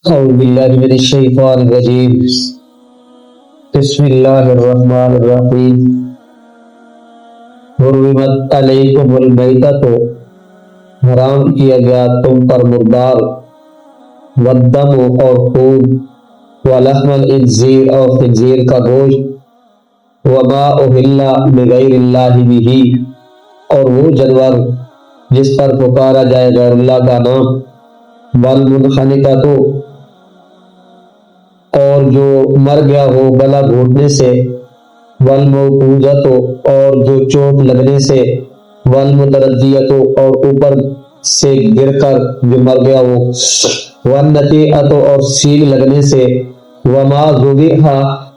أعوذ بالله من الشيطان الرجيم بسم الله الرحمن الرحيم حرمت علیکم المیتۃ حرام کیا گیا تم پر مردار والدم اور خون ولحم الخنزیر اور خنزیر کا گوشت وما اہل لغیر اللہ بہ اور وہ جانور جس پر پکارا جائے غیر اللہ کا نام والمنخنقۃ اور جو مر گیا ہو گلا گھونٹنے سے والموقوذۃ اور جو چوٹ لگنے سے والمتردیۃ اور اوپر سے گر کر جو مر گیا ہو والنطیعۃ اور سینگ لگنے سے وما ذبح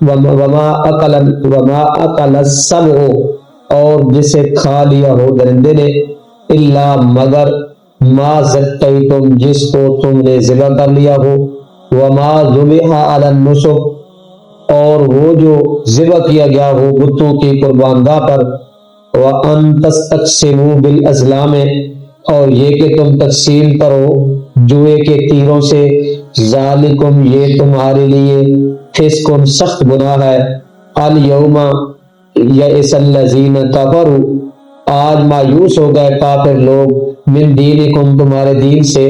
وما اکل السبع اور جسے کھا لیا ہو درندے نے الا مگر ما ذکیتم جس کو تم نے ذبح کر لیا ہو وما ذبح علی النصب اور وہ جو ذبح کیا گیا ہو بتوں کی قربان گاہ پر وان تستقسموا بالازلام اور یہ کہ تم تقسیم کرو جوئے کے تیروں سے ذالکم یہ تمہارے لیے فسق سخت گناہ ہے الیوم یئس الذین کفروا آج مایوس ہو گئے کافر لوگ من دینکم تمہارے دین سے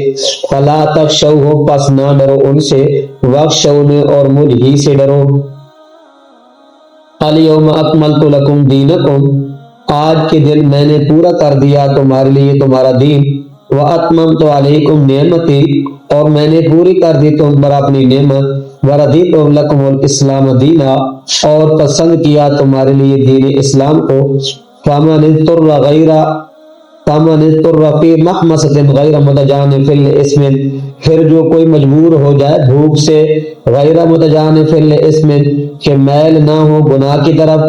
فلا تخشوہم پس نہ ڈرو ان سے واخشونی اور مجھ ہی سے ڈرو الیوم اکملت لکم دینکم آج کے دن میں نے پورا کر دیا تمہارے لیے تمہارا دین واتممت علیکم نعمتی اور میں نے پوری کر دی تم پر اپنی نعمت ورضیت لکم الاسلام دینا اور پسند کیا تمہارے لیے دین اسلام کو فمن اضطر فی محمصۃ غیر متجانف لإثم پھر جو کوئی مجبور ہو جائے بھوک سے غیر متجانف لإثم کہ میل نہ ہو گناہ کی طرف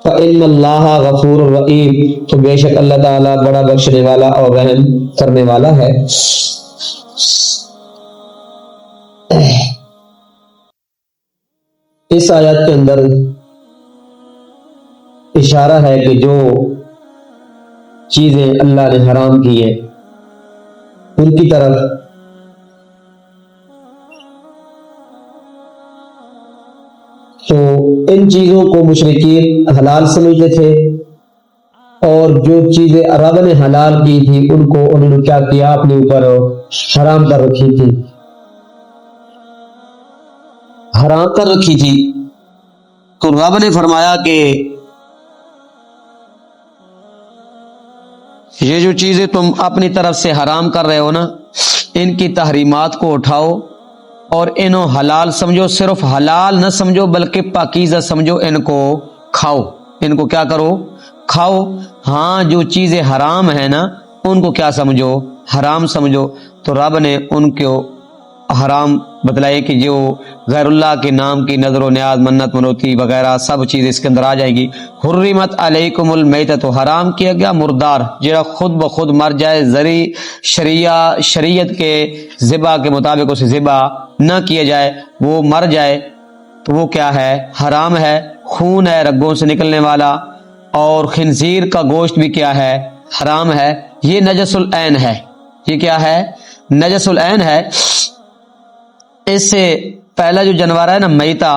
فإن اللہ غفور رحیم تو بے شک اللہ تعالیٰ بڑا بخشنے والا اور رحم کرنے والا ہے۔ اس آیت کے اندر اشارہ ہے کہ جو چیزیں اللہ نے حرام کی ہیں ان کی طرف تو ان چیزوں کو مشرکین حلال سمجھتے تھے اور جو چیزیں رب نے حلال کی تھی ان کو انہوں نے کیا کیا اپنے اوپر حرام کر رکھی تھی تو رب نے فرمایا کہ یہ جو چیزیں تم اپنی طرف سے حرام کر رہے ہو نا ان کی تحریمات کو اٹھاؤ اور انہوں حلال سمجھو، صرف حلال نہ سمجھو بلکہ پاکیزہ سمجھو، ان کو کھاؤ، ان کو کیا کرو کھاؤ۔ ہاں جو چیزیں حرام ہیں نا ان کو کیا سمجھو حرام سمجھو۔ تو رب نے ان کو حرام بتلائے کہ جو غیر اللہ کے نام کی نظر و نیاز منت منوتی وغیرہ سب چیز اس کے اندر آ جائے گی۔ حرمت علیکم المیتۃ حرام کیا گیا مردار جڑا خود بخود مر جائے، زری شریعت کے ذبح کے مطابق اسے ذبح نہ کیا جائے، وہ مر جائے تو وہ کیا ہے حرام ہے، خون ہے رگوں سے نکلنے والا، اور خنزیر کا گوشت بھی کیا ہے حرام ہے، یہ نجس العین ہے۔ یہ کیا ہے نجس العین ہے۔ اس سے پہلا جو جانور ہے نا میتا،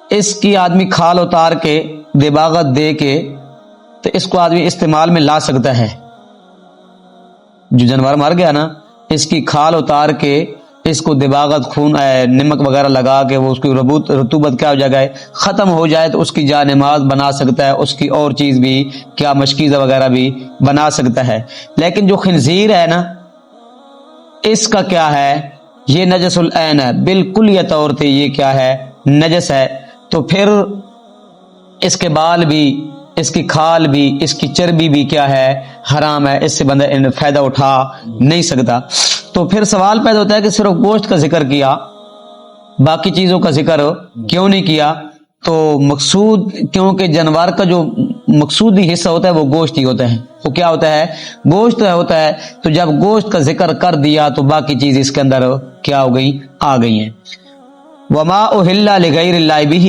اس کی آدمی کھال اتار کے دباغت دے کے تو اس کو آدمی استعمال میں لا سکتا ہے۔ جو جانور مر گیا نا اس کی کھال اتار کے اس کو دباغت خون نمک وغیرہ لگا کے وہ اس کی رطوبت کیا ہو جائے ختم ہو جائے تو اس کی جان نماز بنا سکتا ہے، اس کی اور چیز بھی کیا مشکیزہ وغیرہ بھی بنا سکتا ہے۔ لیکن جو خنزیر ہے نا اس کا کیا ہے یہ نجس العین ہے، بالکل یہ طور پہ یہ کیا ہے نجس ہے۔ تو پھر اس کے بال بھی، اس کی کھال بھی، اس کی چربی بھی کیا ہے حرام ہے، اس سے بندہ فائدہ اٹھا نہیں سکتا۔ تو پھر سوال پیدا ہوتا ہے کہ صرف گوشت کا ذکر کیا، باقی چیزوں کا ذکر کیوں نہیں کیا؟ تو مقصود کیونکہ جانور کا جو مقصودی حصہ ہوتا ہے وہ گوشت ہی ہوتا ہے، وہ کیا ہوتا ہے گوشت ہوتا ہے۔ تو جب گوشت کا ذکر کر دیا تو باقی چیز اس کے اندر کیا ہو گئی آ گئی ہیں۔ وما اہل لغیر اللہ بہ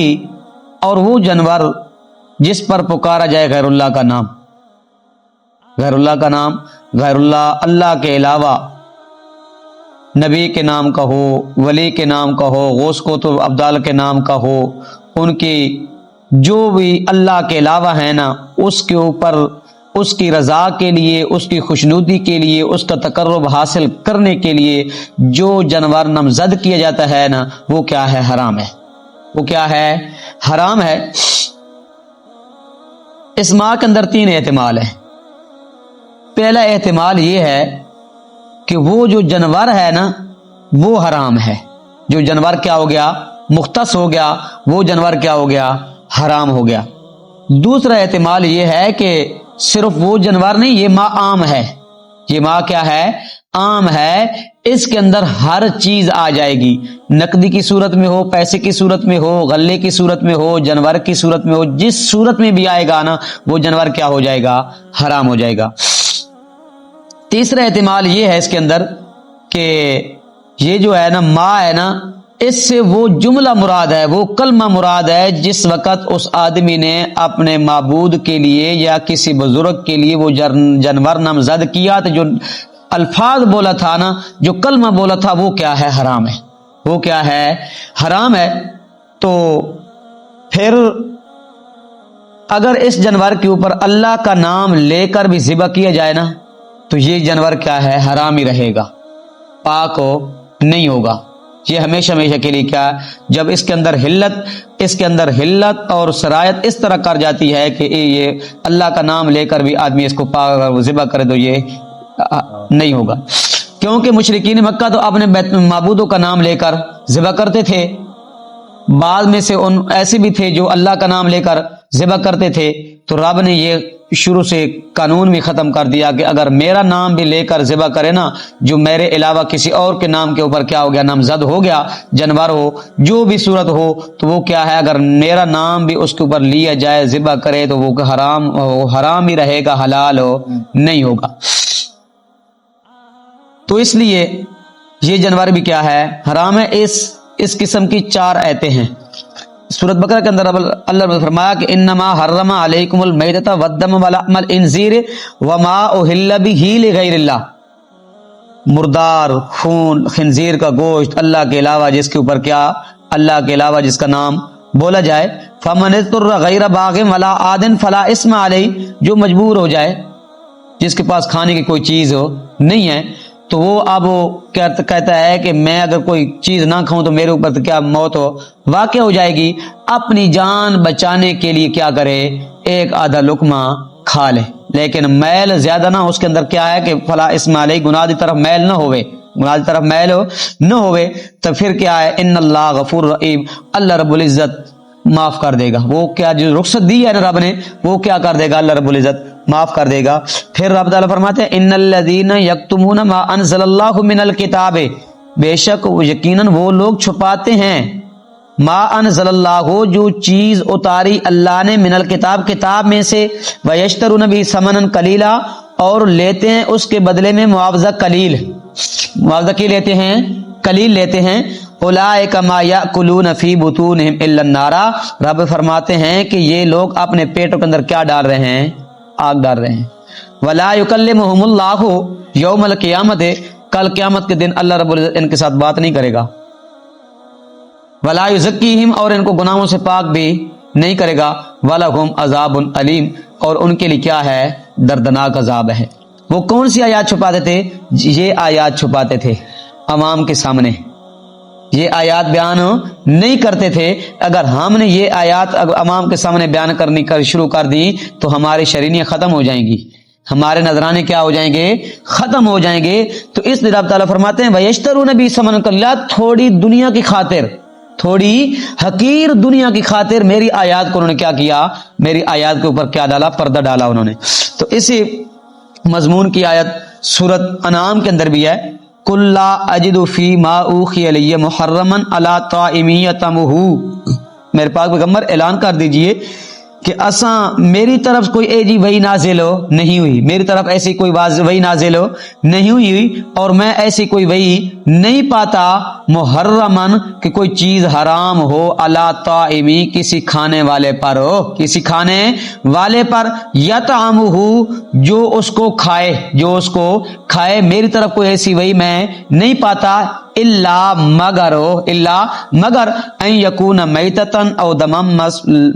اور وہ جانور جس پر پکارا جائے غیر اللہ کا نام، غیر اللہ کا نام، غیر اللہ کے علاوہ نبی کے نام کا ہو، ولی کے نام کا ہو، غوث کو تو ابدال کے نام کا ہو، ان کی جو بھی اللہ کے علاوہ ہے نا، اس کے اوپر اس کی رضا کے لیے، اس کی خوشنودی کے لیے، اس کا تقرب حاصل کرنے کے لیے جو جانور نامزد کیا جاتا ہے نا، وہ کیا ہے؟ حرام ہے۔ وہ کیا ہے؟ حرام ہے۔ اس ماہ کے اندر 3 احتمال ہیں۔ پہلا احتمال یہ ہے کہ وہ جو جانور ہے نا وہ حرام ہے، جو جانور کیا ہو گیا؟ مختص ہو گیا، وہ جانور کیا ہو گیا؟ حرام ہو گیا۔ دوسرا احتمال یہ ہے کہ صرف وہ جانور نہیں، یہ ماہ عام ہے۔ یہ ماہ کیا ہے؟ عام ہے۔ اس کے اندر ہر چیز آ جائے گی، نقدی کی صورت میں ہو، پیسے کی صورت میں ہو، غلے کی صورت میں ہو، جانور کی صورت میں ہو، جس صورت میں بھی آئے گا نا وہ جانور کیا ہو جائے گا؟ حرام ہو جائے گا۔ تیسرا احتمال یہ ہے اس کے اندر کہ یہ جو ہے نا ماں ہے نا، اس سے وہ جملہ مراد ہے، وہ کلمہ مراد ہے جس وقت اس آدمی نے اپنے معبود کے لیے یا کسی بزرگ کے لیے وہ جانور نامزد کیا، تو جو الفاظ بولا تھا نا، جو کلمہ بولا تھا، وہ کیا ہے؟ حرام ہے۔ وہ کیا ہے؟ حرام ہے۔ تو پھر اگر اس جانور کے اوپر اللہ کا نام لے کر بھی ذبح کیا جائے نا تو یہ جانور کیا ہے؟ حرام ہی رہے گا، پاک ہو نہیں ہوگا۔ یہ ہمیشہ کے لیے کیا ہے؟ جب اس کے اندر حلت اور سرایت اس طرح کر جاتی ہے کہ یہ اللہ کا نام لے کر بھی آدمی اس کو پاک ذبح کرے تو یہ نہیں ہوگا، کیونکہ مشرکین مکہ تو اپنے معبودوں کا نام لے کر ذبح کرتے تھے۔ بعض میں سے ان ایسے بھی تھے جو اللہ کا نام لے کر ذبح کرتے تھے، تو رب نے یہ شروع سے قانون بھی ختم کر دیا کہ اگر میرا نام بھی لے کر ذبح کرے نا، جو میرے علاوہ کسی اور کے نام کے اوپر کیا ہو گیا؟ نامزد ہو گیا، جانور ہو، جو بھی صورت ہو، تو وہ کیا ہے؟ اگر میرا نام بھی اس کے اوپر لیا جائے، ذبح کرے، تو وہ حرام ہی رہے گا، حلال ہو نہیں ہوگا۔ تو اس لیے یہ جانور بھی کیا ہے؟ حرام ہے۔ اس قسم کی 4 آیتیں ہیں سورۃ بقرہ کے اندر۔ اللہ نے فرمایا کہ انما حرم علیکم المیتۃ والدم ولحم الخنزیر وما اہل بہ لغیر اللہ، مردار، خون، خنزیر کا گوشت، اللہ کے علاوہ جس کے اوپر کیا؟ اللہ کے علاوہ جس کا نام بولا جائے، فمن اضطر غیر باغ ولا عاد فلا اثم علیہ، جو مجبور ہو جائے، جس کے پاس کھانے کی کوئی چیز ہو نہیں ہے، تو وہ اب کہتا ہے کہ میں اگر کوئی چیز نہ کھاؤں تو میرے اوپر تو کیا موت واقع ہو جائے گی، اپنی جان بچانے کے لیے کیا کرے؟ ایک آدھا لقمہ کھا لے، لیکن میل زیادہ نہ، اس کے اندر کیا ہے کہ فلا اسم علیہ، گناہ کی طرف میل نہ ہوئے، گناہ کی طرف میل نہ ہوئے، تو پھر کیا ہے؟ ان اللہ غفور رحیم، اللہ رب العزت معاف کر دے گا۔ وہ کیا جو رخصت دی ہے نا رب نے، وہ کیا کر دے گا؟ اللہ رب العزت معاف کر دے گا۔ پھر رب تعالیٰ فرماتے ہیں ان الذین یکتمون ما انزل اللہ من الکتاب، بے شک یقیناً وہ لوگ چھپاتے ہیں، ما انزل اللہ، جو چیز اتاری اللہ نے، من الکتاب، کتاب میں سے، ویشترون بہ ثمنا قلیلا، اور لیتے ہیں اس کے بدلے میں معاوضہ قلیل، معاوضہ کی لیتے ہیں؟ قلیل لیتے ہیں۔ اولئک ما یاکلون فی بطونہم الا النار، رب فرماتے ہیں کہ یہ لوگ اپنے پیٹوں کے اندر کیا ڈال رہے ہیں؟ آگ ڈال رہے ہیں۔ ولا یکلمہم اللہ یوم القیامت، کل قیامت کے دن اللہ رب العزت ان کے ساتھ بات نہیں کرے گا۔ ولا یزکیہم، اور ان کو گناہوں سے پاک بھی نہیں کرے گا۔ ولہم عذاب علیم، اور ان کے لیے کیا ہے؟ دردناک عذاب ہے۔ وہ کون سی آیات چھپاتے تھے؟ یہ آیات چھپاتے تھے عوام کے سامنے، یہ آیات بیان نہیں کرتے تھے۔ اگر ہم نے یہ آیات عوام کے سامنے بیان کرنی شروع کر دی تو ہماری شرینیاں ختم ہو جائیں گی، ہمارے نذرانے کیا ہو جائیں گے؟ ختم ہو جائیں گے۔ تو اس لیے رب تعالیٰ فرماتے ہیں وَيَشْتَرُونَ بِهِ ثَمَنًا قَلِيلًا، تھوڑی دنیا کی خاطر، تھوڑی حقیر دنیا کی خاطر میری آیات کو انہوں نے کیا کیا؟ میری آیات کے اوپر کیا ڈالا؟ پردہ ڈالا انہوں نے۔ تو اسی مضمون کی آیت سورۃ انعام کے اندر بھی ہے، قُلْ لَا أَجِدُ فِي مَا أُوحِيَ إِلَيَّ مُحَرَّمًا عَلَىٰ طَاعِمٍ يَطْعَمُهُ، میرے پاک پیغمبر اعلان کر دیجئے کہ اساں میری طرف کوئی ایجی وحی نازل ہو نہیں ہوئی، میری طرف ایسی کوئی وحی نازل ہو نہیں ہوئی، اور میں ایسی کوئی وحی نہیں پاتا محرمن کہ کوئی چیز حرام ہو علی طائمی کسی کھانے والے پر ہو، کسی کھانے والے پر یطعمہ جو اس کو کھائے، جو اس کو کھائے، میری طرف کوئی ایسی وحی میں نہیں پاتا الا مگر مگر ان یکون میتتا او دما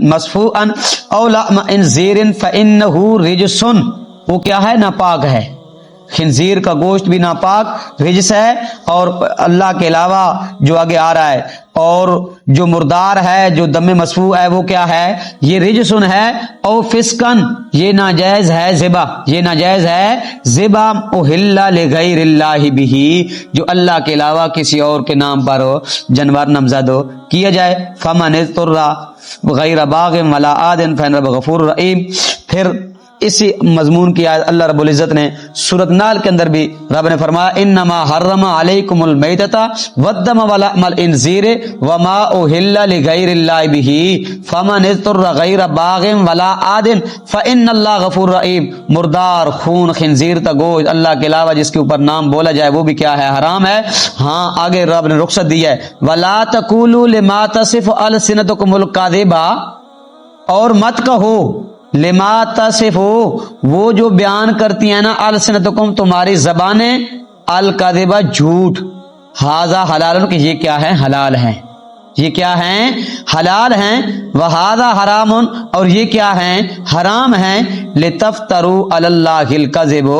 مسفوعا او لحم خنزیر فانہ رجس، وہ کیا ہے؟ ناپاک ہے، خنزیر کا گوشت بھی ناپاک رجس ہے، اور اللہ کے علاوہ جو آگے آ رہا ہے، اور جو مردار ہے، جو دم مسفوع ہے، وہ کیا ہے؟ یہ رجسن ہے، او فسقن یہ ناجائز ہے ذبح، یہ ناجائز ہے ذبح، اہل لغیر اللہ بہ جو اللہ کے علاوہ کسی اور کے نام پر ہو جانور نامزد ہو کیا جائے، فمن اضطر غیر باغ ولا عاد فإن ربک غفور رحیم۔ پھر اسی مضمون کی آیت اللہ رب العزت نے سورۃ نحل کے اندر بھی رب نے فرمایا انما حرم علیکم المیتۃ والدم ولحم الخنزیر وما اہل لغیر اللہ بہ فمن اضطر غیر باغ ولا عاد فإن اللہ غفور رحیم۔ مردار، خون، خنزیر کا گوشت اللہ کے علاوہ جس کے اوپر نام بولا جائے وہ بھی کیا ہے؟ حرام ہے۔ ہاں آگے رب نے رخصت دی ہے ولا تقولوا لما تصف السنتکم الکذب، اور مت کہو لما تصف وہ جو بیان کرتی ہیں نا السنتکم تمہاری زبانیں الکذب جھوٹ، ھذا حلال کہ یہ کیا ہے؟ حلال ہے، یہ کیا ہیں؟ حلال ہیں، وھذا حرام اور یہ کیا ہیں؟ حرام ہیں، لتفتروا علی اللہ الکذب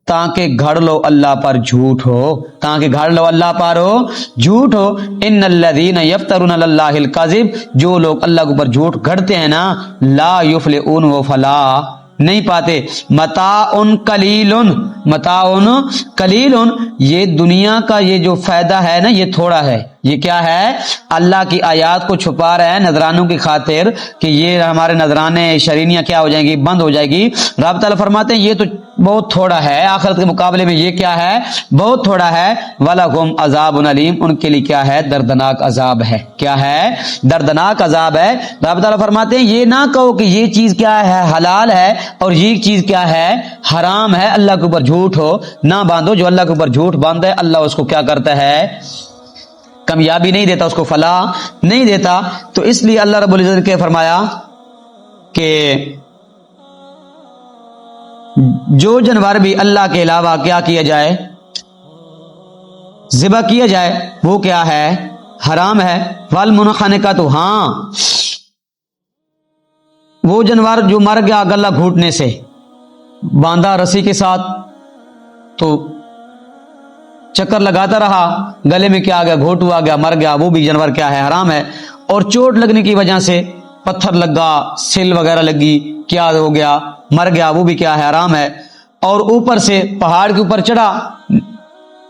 تاکہ گھڑ لو اللہ پر جھوٹ ہو، تاکہ گھڑ لو اللہ پر ہو جھوٹ ہو۔ ان الذین یفترون علی اللہ الکذب جو لوگ اللہ کے اوپر جھوٹ گھڑتے ہیں نا لا یفلحون وہ فلاح نہیں پاتے۔ متاع قلیل، متاع قلیل یہ دنیا کا یہ جو فائدہ ہے نا یہ تھوڑا ہے، یہ کیا ہے؟ اللہ کی آیات کو چھپا رہے ہیں نذرانوں کی خاطر کہ یہ ہمارے نذرانے شرینیاں کیا ہو جائیں گی؟ بند ہو جائے گی۔ رب تعالیٰ فرماتے ہیں یہ تو بہت تھوڑا ہے، آخرت کے مقابلے میں یہ کیا ہے؟ بہت تھوڑا ہے۔ وَلَهُمْ عَذَابٌ عَلِيمٌ ان کے لیے کیا ہے؟ دردناک عذاب ہے، کیا ہے؟ دردناک عذاب ہے۔ رب تعالیٰ فرماتے ہیں یہ نہ کہو کہ یہ چیز کیا ہے؟ حلال ہے، اور یہ چیز کیا ہے؟ حرام ہے، اللہ کے اوپر جھوٹ ہو نہ باندھو۔ جو اللہ کے اوپر جھوٹ باندھے اللہ اس کو کیا کرتا ہے؟ کامیابی نہیں دیتا، اس کو فلاح نہیں دیتا۔ تو اس لیے اللہ رب العزت نے فرمایا کہ جو جانور بھی اللہ کے علاوہ کیا کیا جائے؟ ذبح کیا جائے وہ کیا ہے؟ حرام ہے۔ والمنخنقۃ ہاں وہ جانور جو مر گیا گلا گھونٹنے سے، باندھا رسی کے ساتھ تو چکر لگاتا رہا، گلے میں کیا آ گیا؟ گھوٹو آ گیا، مر گیا، وہ بھی جانور کیا ہے؟ حرام ہے۔ اور چوٹ لگنے کی وجہ سے پتھر لگا، سل وغیرہ لگی، کیا ہو گیا؟ مر گیا، وہ بھی کیا ہے؟ حرام ہے۔ اور اوپر سے پہاڑ کے اوپر چڑھا،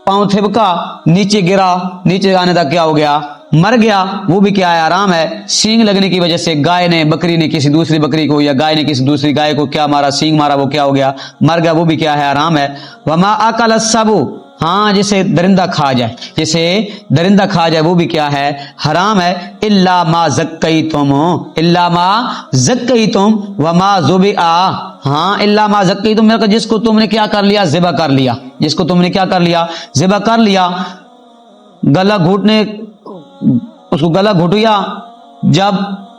پاؤں تھبکا، نیچے گرا، نیچے آنے تک کیا ہو گیا؟ مر گیا، وہ بھی کیا ہے؟ حرام ہے۔ سینگ لگنے کی وجہ سے گائے نے، بکری نے کسی دوسری بکری کو یا گائے نے کسی دوسری گائے کو کیا مارا؟ سینگ مارا، وہ کیا ہو گیا؟ مر گیا، وہ بھی کیا ہے؟ حرام ہے۔ وما اکل السبع ہاں جسے درندہ کھا جائے، جسے درندہ کھا جائے وہ بھی کیا ہے؟ حرام ہے۔ الا ما زکیتم، الا ما زکیتم وما ذبح ہاں الا ما زکیتم جس کو تم نے کیا کر لیا؟ ذبح کر لیا، جس کو تم نے کیا کر لیا؟ ذبح کر لیا۔ گلا گھوٹنے، اس کو گلا گھٹیا، جب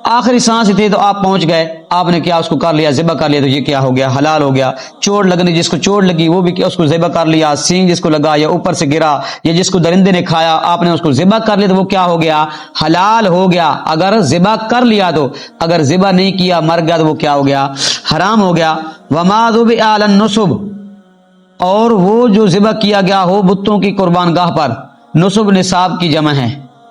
آخری سانس تھی تو آپ پہنچ گئے، آپ نے کیا اس کو کر لیا؟ ذبح کر لیا، تو یہ کیا ہو گیا؟ حلال ہو گیا۔ چوٹ لگنے، جس کو چوٹ لگی وہ بھی کیا؟ اس کو ذبح کر لیا۔ سینگ جس کو لگا یا اوپر سے گرا یا جس کو درندے نے کھایا آپ نے اس کو ذبح کر لیا تو وہ کیا ہو گیا؟ حلال ہو گیا۔ اگر ذبح کر لیا تو، اگر ذبح نہیں کیا مر گیا تو وہ کیا ہو گیا؟ حرام ہو گیا۔ وما ذبح علی النصب اور وہ جو ذبح کیا گیا ہو بتوں کی قربان گاہ پر، نصب نصاب کی جمع ہے،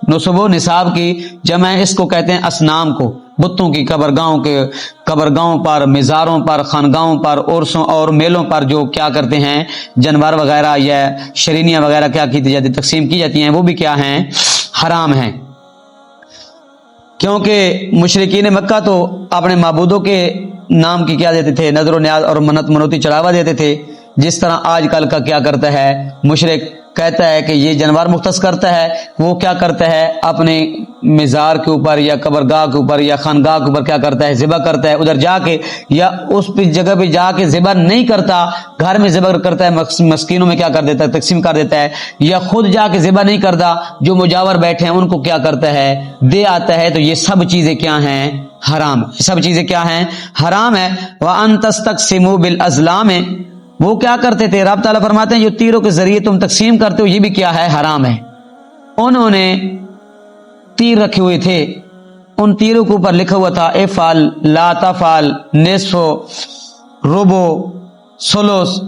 نصب و نصاب کی جمع ہے، اس کو کہتے ہیں اصنام کو، بتوں کی قبرگاہوں پر، مزاروں پر، خانگاہوں پر، عرسوں اور میلوں پر جو کیا کرتے ہیں؟ جانور وغیرہ یا شرینیاں وغیرہ کیا کی جاتی، تقسیم کی جاتی ہیں، وہ بھی کیا ہیں؟ حرام ہیں۔ کیونکہ مشرکین مکہ تو اپنے معبودوں کے نام کی کیا دیتے تھے؟ نظر و نیاز اور منت منوتی چڑھاوا دیتے تھے، جس طرح آج کل کا کیا کرتا ہے مشرک؟ کہتا ہے کہ یہ جانور مختص کرتا ہے، وہ کیا کرتا ہے اپنے مزار کے اوپر یا قبرگاہ کے اوپر یا خانگاہ کے اوپر کیا کرتا ہے ذبح کرتا ہے، ادھر جا کے یا اس جگہ پہ جا کے ذبح نہیں کرتا، گھر میں ذبح کرتا ہے، مسکینوں میں کیا کر دیتا ہے تقسیم کر دیتا ہے، یا خود جا کے ذبح نہیں کرتا، جو مجاور بیٹھے ہیں ان کو کیا کرتا ہے دے آتا ہے، تو یہ سب چیزیں کیا ہیں حرام، سب چیزیں کیا ہیں حرام ہے۔ وَأَن تَسْتَقْسِمُوا بِالْأَزْلَامِ، وہ کیا کرتے تھے، رب تعالیٰ فرماتے ہیں جو تیروں کے ذریعے تم تقسیم کرتے ہو یہ بھی کیا ہے حرام ہے۔ انہوں نے تیر رکھے ہوئے تھے، ان تیروں کے اوپر لکھا ہوا تھا افعل لا تفعل نصف ربع ثلث،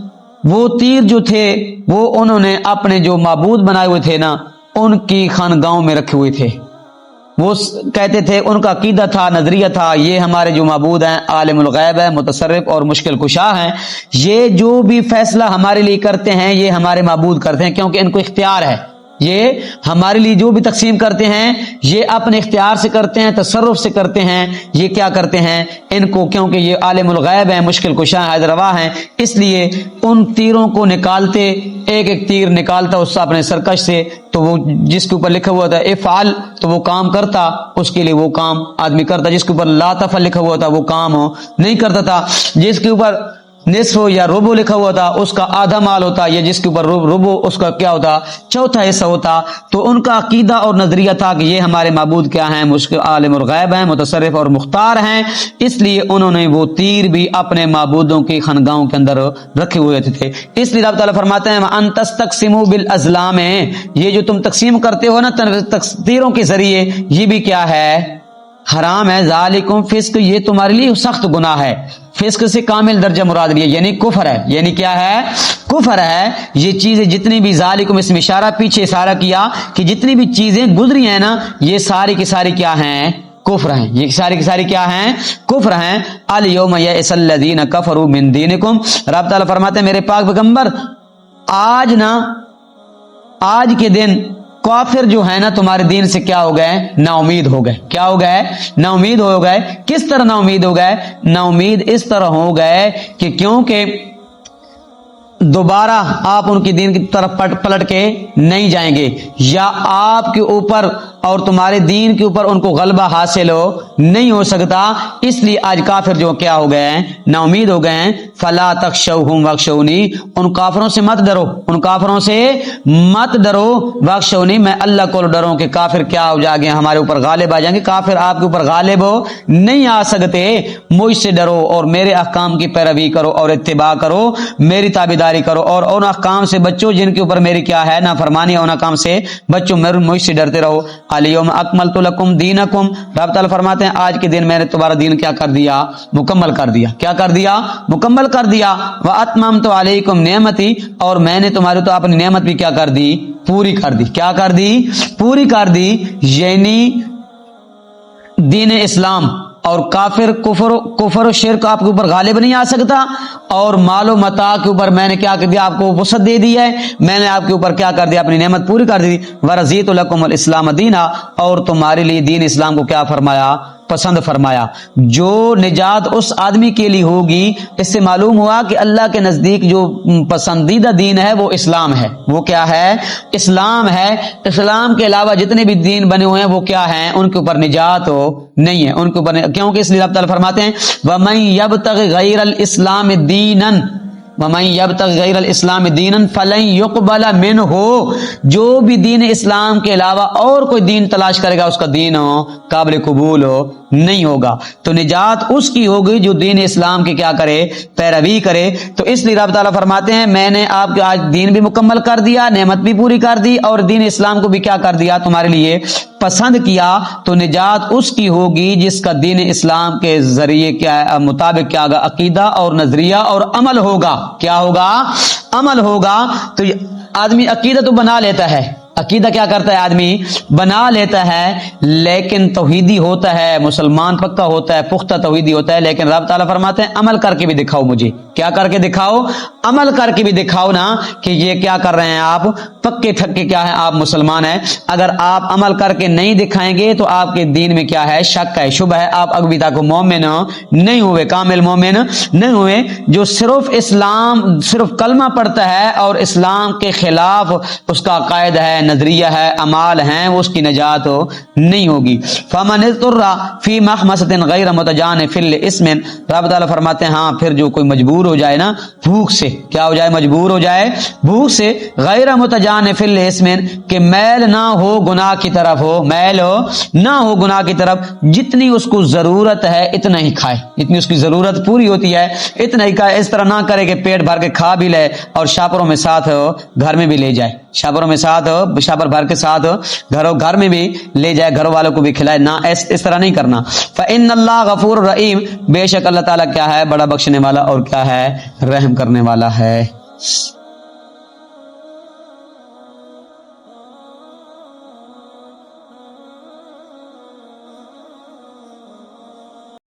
وہ تیر جو تھے وہ انہوں نے اپنے جو معبود بنائے ہوئے تھے نا ان کی خانگاہوں میں رکھے ہوئے تھے، وہ کہتے تھے، ان کا عقیدہ تھا، نظریہ تھا، یہ ہمارے جو معبود ہیں عالم الغیب ہے، متصرف اور مشکل کشا ہیں، یہ جو بھی فیصلہ ہمارے لیے کرتے ہیں یہ ہمارے معبود کرتے ہیں کیونکہ ان کو اختیار ہے، یہ ہمارے لیے جو بھی تقسیم کرتے ہیں یہ اپنے اختیار سے کرتے ہیں، تصرف سے کرتے ہیں، یہ کیا کرتے ہیں ان کو، کیونکہ یہ عالم الغیب ہیں، مشکل کشا ہیں، حیدروا ہیں، اس لیے ان تیروں کو نکالتے، ایک ایک تیر نکالتا اس اپنے سرکش سے، تو وہ جس کے اوپر لکھا ہوا تھا افعل تو وہ کام کرتا، اس کے لیے وہ کام آدمی کرتا، جس کے اوپر لا تفعل لکھا ہوا تھا وہ کام نہیں کرتا تھا، جس کے اوپر نصف یا ربع لکھا ہوا تھا اس کا آدھا مال ہوتا، یا جس کے اوپر ربع اس کا کیا ہوتا چوتھا حصہ ہوتا۔ تو ان کا عقیدہ اور نظریہ تھا کہ یہ ہمارے معبود کیا ہیں، مشکل عالم الغیب ہیں، متصرف اور مختار ہیں، اس لیے انہوں نے وہ تیر بھی اپنے معبودوں کی خانگاہوں کے اندر رکھے ہوئے تھے۔ اس لیے رب تعالیٰ فرماتے ہیں وَأَن تَسْتَقْسِمُوا بِالْأَزْلَامِ، یہ جو تم تقسیم کرتے ہو نا تیروں کے ذریعے یہ بھی کیا ہے حرام ہے۔ ذالکم فسق، یہ تمہارے لیے سخت گناہ ہے، فسق سے کامل درجہ مراد لیا، یعنی کفر ہے، یعنی کیا ہے کفر ہے۔ یہ چیزیں جتنی بھی ذالکم اس میں اشارہ پیچھے اشارہ کیا کہ جتنی بھی چیزیں گزری ہیں نا یہ ساری کی ساری کیا ہیں کفر ہیں، یہ ساری کی ساری کیا ہیں کفر ہیں۔ الیوم یئس الذین کفروا من دینکم، رب تعالیٰ فرماتے ہیں میرے پاک پیغمبر آج کے دن کافر جو ہے نا تمہارے دین سے کیا ہو گئے نا امید ہو گئے، کیا ہو گئے نا امید ہو گئے۔ کس طرح نا امید ہو گئے، نا امید اس طرح ہو گئے کہ کیونکہ دوبارہ آپ ان کی دین کی طرف پلٹ کے نہیں جائیں گے، یا آپ کے اوپر اور تمہارے دین کے اوپر ان کو غلبہ حاصل نہیں ہو سکتا، اس لیے آج کافر جو کیا ہو گئے ہیں نا امید ہو گئے ہیں۔ فلا تخشوہم واخشونی، ان کافروں سے مت ڈرو، ان کافروں سے مت ڈرو، واخشونی میں اللہ کو ڈروں کہ کافر کیا ہو جائیں گے ہمارے اوپر غالب آ جائیں گے، کافر آپ کے اوپر غالب نہیں آ سکتے، مجھ سے ڈرو اور میرے احکام کی پیروی کرو اور اتباع کرو، میری تابعداری کرو اور ان احکام سے بچو جن کے اوپر میری کیا ہے نافرمانی، ان احکام سے بچو، مجھ سے ڈرتے رہو۔ الیوم اکملت لکم دینکم، رب تعالیٰ فرماتے ہیں آج کے دن میں نے تمہارا دین کیا کر دیا مکمل کر دیا، کیا کر دیا مکمل کر دیا۔ واتممت علیکم نعمتی، اور میں نے تمہارے تو اپنی نعمت بھی کیا کر دی پوری کر دی، کیا کر دی پوری کر دی، یعنی دین اسلام اور کفر و شرک آپ کے اوپر غالب نہیں آ سکتا، اور مال و متاع کے اوپر میں نے کیا کر دیا آپ کو وسعت دے دی ہے، میں نے آپ کے اوپر کیا کر دیا اپنی نعمت پوری کر دی۔ ورضیت لکم الاسلام دینا، اور تمہارے لیے دین اسلام کو کیا فرمایا پسند فرمایا۔ جو نجات اس آدمی کے لیے ہوگی، اس سے معلوم ہوا کہ اللہ کے نزدیک جو پسندیدہ دین ہے وہ اسلام ہے، وہ کیا ہے اسلام ہے۔ اسلام کے علاوہ جتنے بھی دین بنے ہوئے ہیں وہ کیا ہیں ان کے اوپر نجات نہیں ہے، ان کے اوپر کیونکہ اس لیے اللہ تعالیٰ فرماتے ہیں وَمَن يَبْتَغِ غَيْرَ الْإِسْلَامِ دِينًا وَمَن يَبْتَغِ غَيْرَ الْإِسْلَامِ دِينًا فَلَن يُقْبَلَ مِنْهُ، جو بھی دین اسلام کے علاوہ اور کوئی دین تلاش کرے گا اس کا دین قابل قبول نہیں ہوگا۔ تو نجات اس کی ہوگی جو دین اسلام کی کیا کرے پیروی کرے۔ تو اس لیے رب تعالیٰ فرماتے ہیں میں نے آپ کے آج دین بھی مکمل کر دیا، نعمت بھی پوری کر دی، اور دین اسلام کو بھی کیا کر دیا تمہارے لیے پسند کیا۔ تو نجات اس کی ہوگی جس کا دین اسلام کے ذریعے کیا مطابق کیا ہوگا عقیدہ اور نظریہ اور عمل ہوگا، کیا ہوگا عمل ہوگا۔ تو آدمی عقیدہ تو بنا لیتا ہے، عقیدہ کیا کرتا ہے آدمی؟ بنا لیتا ہے لیکن توحیدی ہوتا ہے، مسلمان پکا ہوتا ہے، پختہ توحیدی ہوتا ہے، لیکن رب تعالیٰ فرماتے ہیں عمل کر کے بھی دکھاؤ مجھے۔ کیا کر کے دکھاؤ؟ عمل کر کے بھی دکھاؤ نا کہ یہ کیا کر رہے ہیں آپ، پکے ٹھکے کیا ہیں آپ مسلمان ہیں۔ اگر آپ عمل کر کے نہیں دکھائیں گے تو آپ کے دین میں کیا ہے؟ شک ہے، شبہ ہے، آپ ابھی تک مومن نہیں ہوئے، کامل مومن نہیں ہوئے۔ جو صرف اسلام، صرف کلمہ پڑھتا ہے اور اسلام کے خلاف اس کا عقائد ہے، نظریہ ہے، اعمال ہیں، اس کی نجات نہیں ہوگی۔ فمن اضطر فی مخمصۃ غیر متجانف لاسم، رب تعالیٰ فرماتے ہیں ہاں پھر جو کوئی مجبور ہو جائے نا بھوک سے، کیا ہو جائے؟ مجبور ہو جائے بھوک سے، غیر متجانف لاسم، کہ میل نہ ہو گناہ کی طرف، ہو میل نہ ہو گناہ کی طرف، جتنی اس کو ضرورت ہے اتنا ہی کھائے، جتنی اس کی ضرورت پوری ہوتی ہے اتنا ہی کھائے۔ اس طرح نہ کرے کہ پیٹ بھر کے کھا بھی لے اور شاپروں میں ساتھ گھر میں بھی لے جائے، شاپروں میں ساتھ شاپر بھر کے ساتھ گھر میں بھی لے جائے، گھر والوں کو بھی کھلائے، نہ اس طرح نہیں کرنا۔ فإن اللہ غفور رحیم، بے شک اللہ تعالیٰ کیا ہے؟ بڑا بخشنے والا اور کیا ہے؟ رحم کرنے والا ہے۔